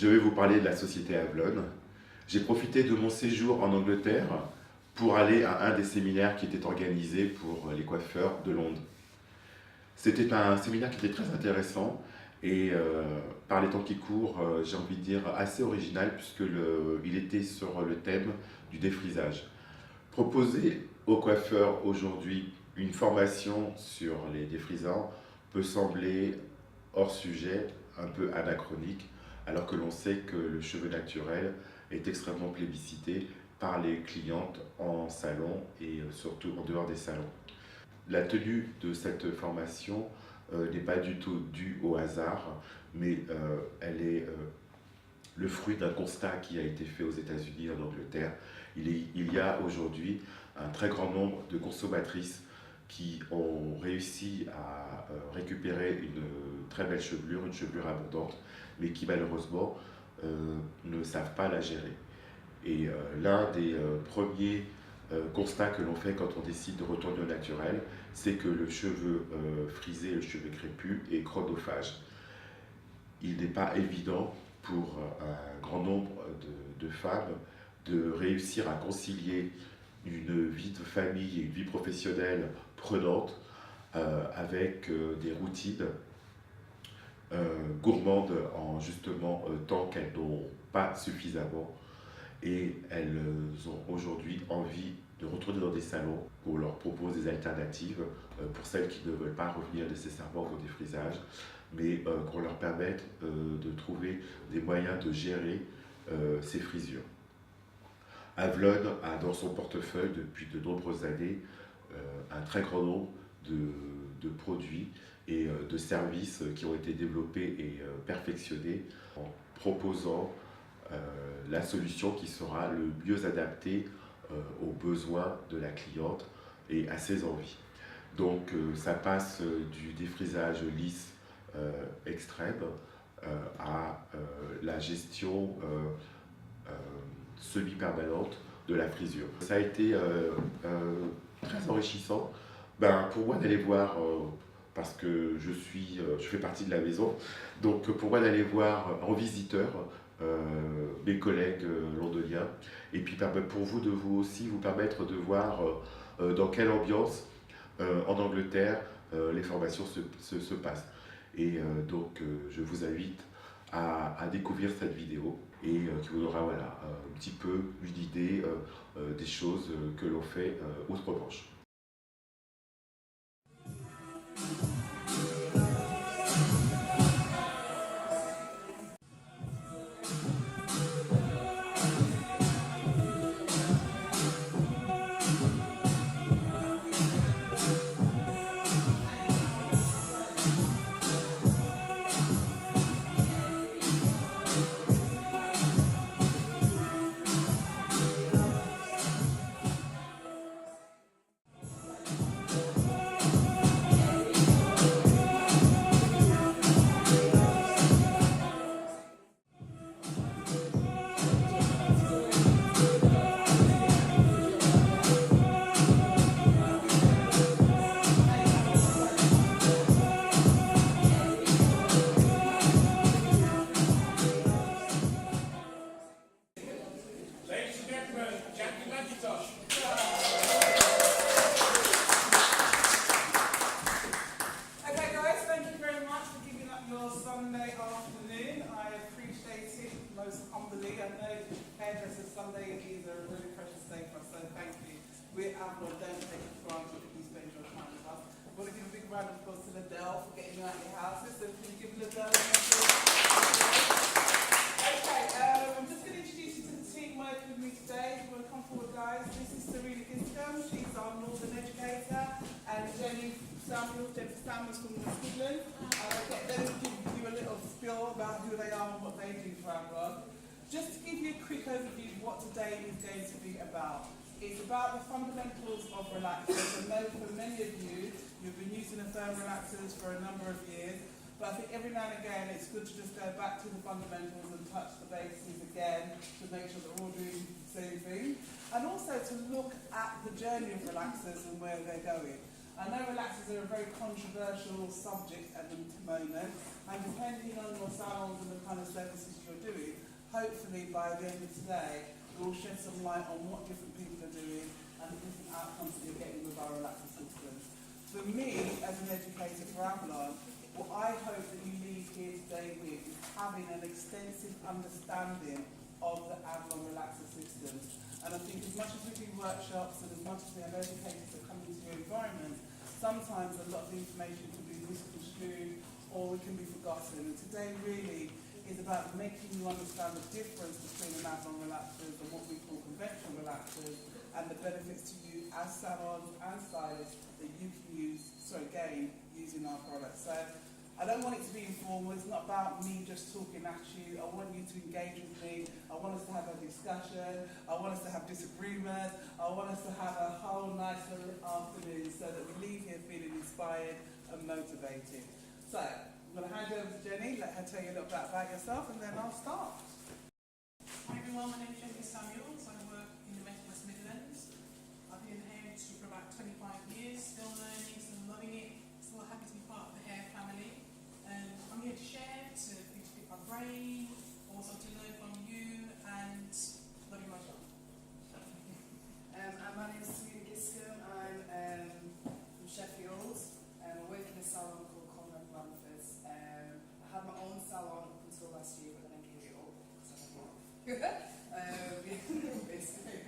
je vais vous parler de la société Avlon. J'ai profité de mon séjour en Angleterre pour aller à un des séminaires qui était organisé pour les coiffeurs de Londres. C'était un séminaire qui était très intéressant et par les temps qui courent, j'ai envie de dire assez original puisqu'il était sur le thème du défrisage. Proposer aux coiffeurs aujourd'hui une formation sur les défrisants peut sembler hors sujet, un peu anachronique, alors que l'on sait que le cheveu naturel est extrêmement plébiscité par les clientes en salon et surtout en dehors des salons. La tenue de cette formation n'est pas du tout due au hasard, mais elle est le fruit d'un constat qui a été fait aux États-Unis et en Angleterre. Il y a aujourd'hui un très grand nombre de consommatrices qui ont réussi à récupérer une très belle chevelure, une chevelure abondante, mais qui malheureusement ne savent pas la gérer. Et l'un des premiers constats que l'on fait quand on décide de retourner au naturel, c'est que le cheveu frisé, le cheveu crépus est chronophage. Il n'est pas évident pour un grand nombre de femmes de réussir à concilier une vie de famille et une vie professionnelle prenante avec des routines gourmandes en justement temps qu'elles n'ont pas suffisamment, et elles ont aujourd'hui envie de retourner dans des salons où on leur propose des alternatives pour celles qui ne veulent pas revenir nécessairement au défrisage, mais qu'on leur permette de trouver des moyens de gérer ces frisures. Avlon a dans son portefeuille depuis de nombreuses années un très grand nombre de produits et de services qui ont été développés et perfectionnés en proposant la solution qui sera le mieux adaptée aux besoins de la cliente et à ses envies. Donc ça passe du défrisage lisse extrême à la gestion semi-permanente de la frisure. Ça a été très enrichissant pour moi d'aller voir, parce que je fais partie de la maison, donc pour moi d'aller voir en visiteur mes collègues londoniens, et puis pour vous de vous aussi vous permettre de voir dans quelle ambiance en Angleterre les formations se passent. Et donc je vous invite à découvrir cette vidéo et qui vous donnera voilà, un petit peu une idée des choses que l'on fait outre-Manche. Sunday is a really precious day for us, so thank you. We're Avlon, don't take it for granted that you spend your time with us. I want to give a big round of applause to Liddell for getting you out of your houses, so can you give Liddell a Okay, I'm just going to introduce you to the team working with me today. If you want to come forward, guys. This is Serena Giscombe, she's our Northern educator, and Jenny Samuels, Jennifer Samuels from West Midlands. I'll get them to give you a little spiel about who they are and what they do for Avlon. Just to give you a quick overview of what today is going to be about. It's about the fundamentals of relaxers. I know for many of you, you've been using the thermal relaxers for a number of years, but I think every now and again it's good to just go back to the fundamentals and touch the bases again to make sure that we're all doing the same thing. And also to look at the journey of relaxers and where they're going. I know relaxers are a very controversial subject at the moment, and depending on your salons and the kind of services you're doing, hopefully by the end of today, we'll shed some light on what different people are doing and the different outcomes that you're getting with our relaxer systems. For me, as an educator for Avalon, what I hope that you leave here today with is having an extensive understanding of the Avalon relaxer systems. And I think as much as we do workshops and as much as we have educators that come into your environment, sometimes a lot of the information can be misconstrued or it can be forgotten. And today really is about making you understand the difference between an Avalon relaxers and what we call conventional relaxers, and the benefits to you as salons and stylists that you can gain using our products. So I don't want it to be informal. It's not about me just talking at you. I want you to engage with me. I want us to have a discussion. I want us to have disagreements. I want us to have a whole nice little afternoon so that we leave here feeling inspired and motivated. So I'm going to hand you over to Jenny, let her tell you a little bit about yourself, and then I'll start. Hi everyone, my name is Jenny Samuels. I work in the Met West Midlands. I've been in the hair industry for about 25 years, still learning, still loving it, still happy to be part of the hair family. I'm here to share, to pick my brain, also to learn from you, and loving my job. My name is Samina Giscombe. I'm from Sheffield. I work in a salon called Conrad Blanford. I had my own salon up until last year, but then I gave it up because I had it. Basically.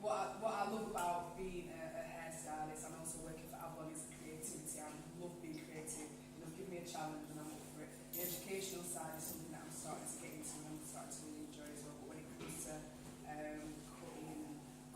What I love about being a hairstylist and also working for Avalon is creativity. I love being creative. Give me a challenge and I'm up for it. The educational side is something that I'm starting to get into and I'm starting to really enjoy as well. But when it comes to cutting and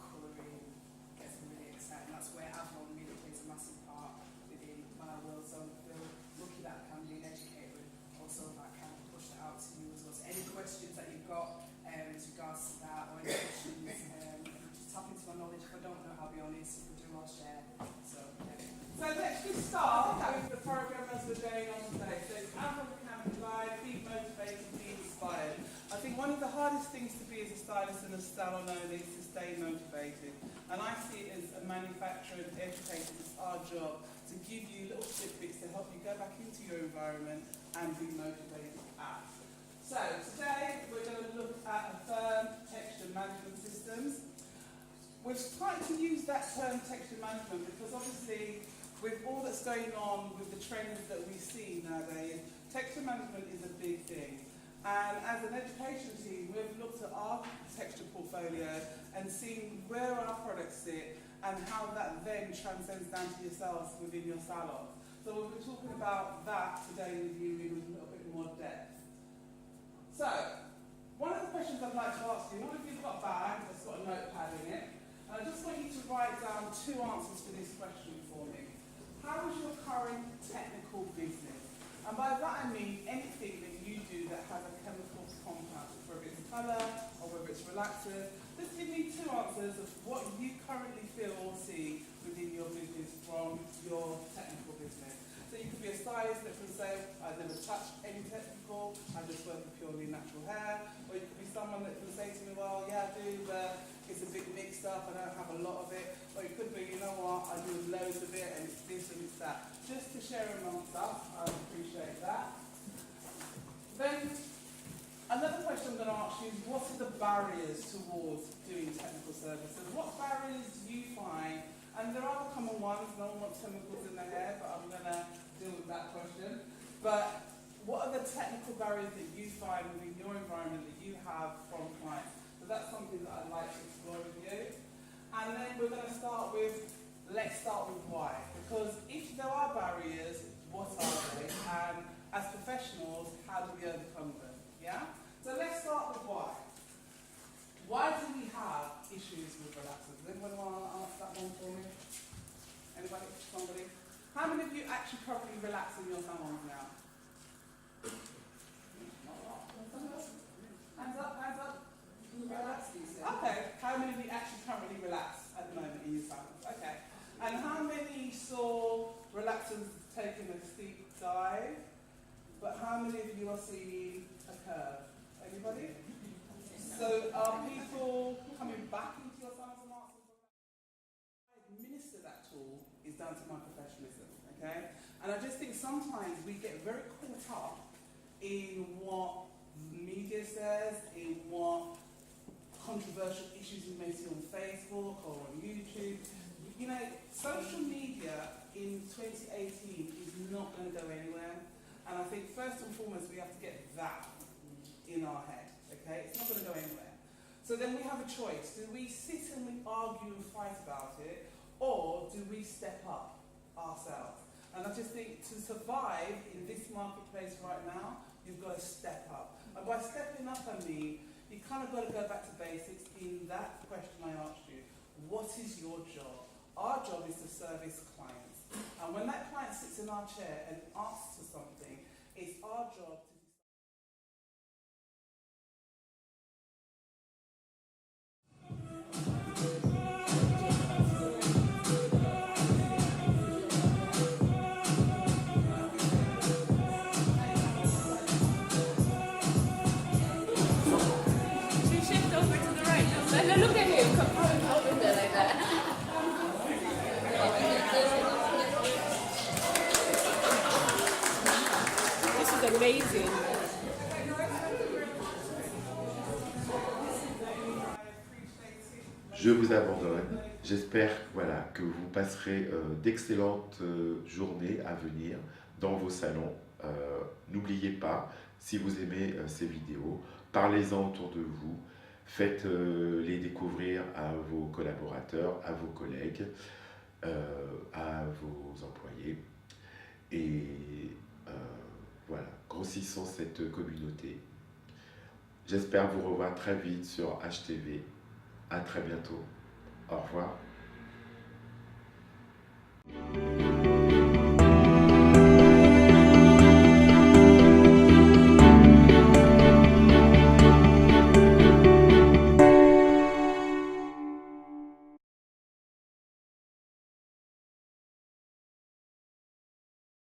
colouring, it gets me really excited. And that's where Avalon really plays a massive part within my world. So I feel lucky that I can be an educator and also that I can push that out to you as well. So any questions that you've got with regards to that or any questions, just tap into my knowledge. If I don't know, I'll be honest. If I do, I'll share. So, yeah. So let's just start with the programme as we're going on today. So it's Avalon Academy Live, be motivated, be inspired. I think one of the hardest things to be as a stylist and a salon owner is to stay motivated. And I see it as a manufacturer and educator, it's our job to give you little tidbits to help you go back into your environment and be motivated at. So today we're going to look at firm texture management systems. We're starting to use that term texture management because obviously with all that's going on with the trends that we see nowadays, texture management is a big thing. And as an education team, we've looked at our texture portfolio and seen where our products sit and how that then transcends down to yourselves within your salon. So we'll be talking about that today with you in a little bit more depth. So, one of the questions I'd like to ask you, all of you've got a bag that's got a notepad in it, and I just want you to write down 2 answers to this question for me. How is your current technical business? And by that I mean anything that you do that has a chemical compound, whether it's colour or whether it's relaxer. Just give me 2 answers of what you currently feel or see within your business from your technical business. So you could be a stylist that can say, I've never touched any technical, I just work with purely natural hair. Or you could be someone that can say to me, well, yeah, I do, but it's a bit mixed up, I don't have a lot of it. Or it could be, you know what, I do loads of it, and it's this and it's that. Just to share amongst us, I appreciate that. Then, another question I'm going to ask you is, what are the barriers towards doing technical services? What barriers do you find? And there are the common ones, no one wants chemicals in their hair, but I'm going to deal with that question. But what are the technical barriers that you find within your environment that you have from clients? So that's something that I'd like to explore with you. And then we're going to start with, let's start with why. Because if there are barriers, what are they? And as professionals, how do we overcome them? Yeah? So let's start with why. Why do we have issues with relaxers? Does anyone want to answer that one for me? Anybody? Somebody? How many of you actually currently relax in your salons now? Hands up, hands up. Okay, how many of you actually currently relax at the moment in your salons? Okay. And how many saw relaxers taking a steep dive? But how many of you are seeing a curve? Anybody? So are people coming back into your salons and asking for that? Administer that tool is down to my professionalism, okay? And I just think sometimes we get very caught up in what the media says, in what controversial issues we may see on Facebook or on YouTube. You know, social media in 2018 is not going to go anywhere. And I think first and foremost we have to get that in our head, okay? It's not going to go anywhere. So then we have a choice. Do we sit and we argue and fight about it, or do we step up ourselves? And I just think to survive in this marketplace right now, you've got to step up. And by stepping up, I mean, you kind of got to go back to basics in that question I asked you. What is your job? Our job is to service clients. And when that client sits in our chair and asks for something, it's our job to shift over to the right. Look at him, come over there like that. This is amazing. Je vous abandonne. J'espère voilà, que vous passerez d'excellentes journées à venir dans vos salons. N'oubliez pas, si vous aimez ces vidéos, parlez-en autour de vous. Faites-les découvrir à vos collaborateurs, à vos collègues, à vos employés. Et voilà, grossissons cette communauté. J'espère vous revoir très vite sur HTV. À très bientôt. Au revoir.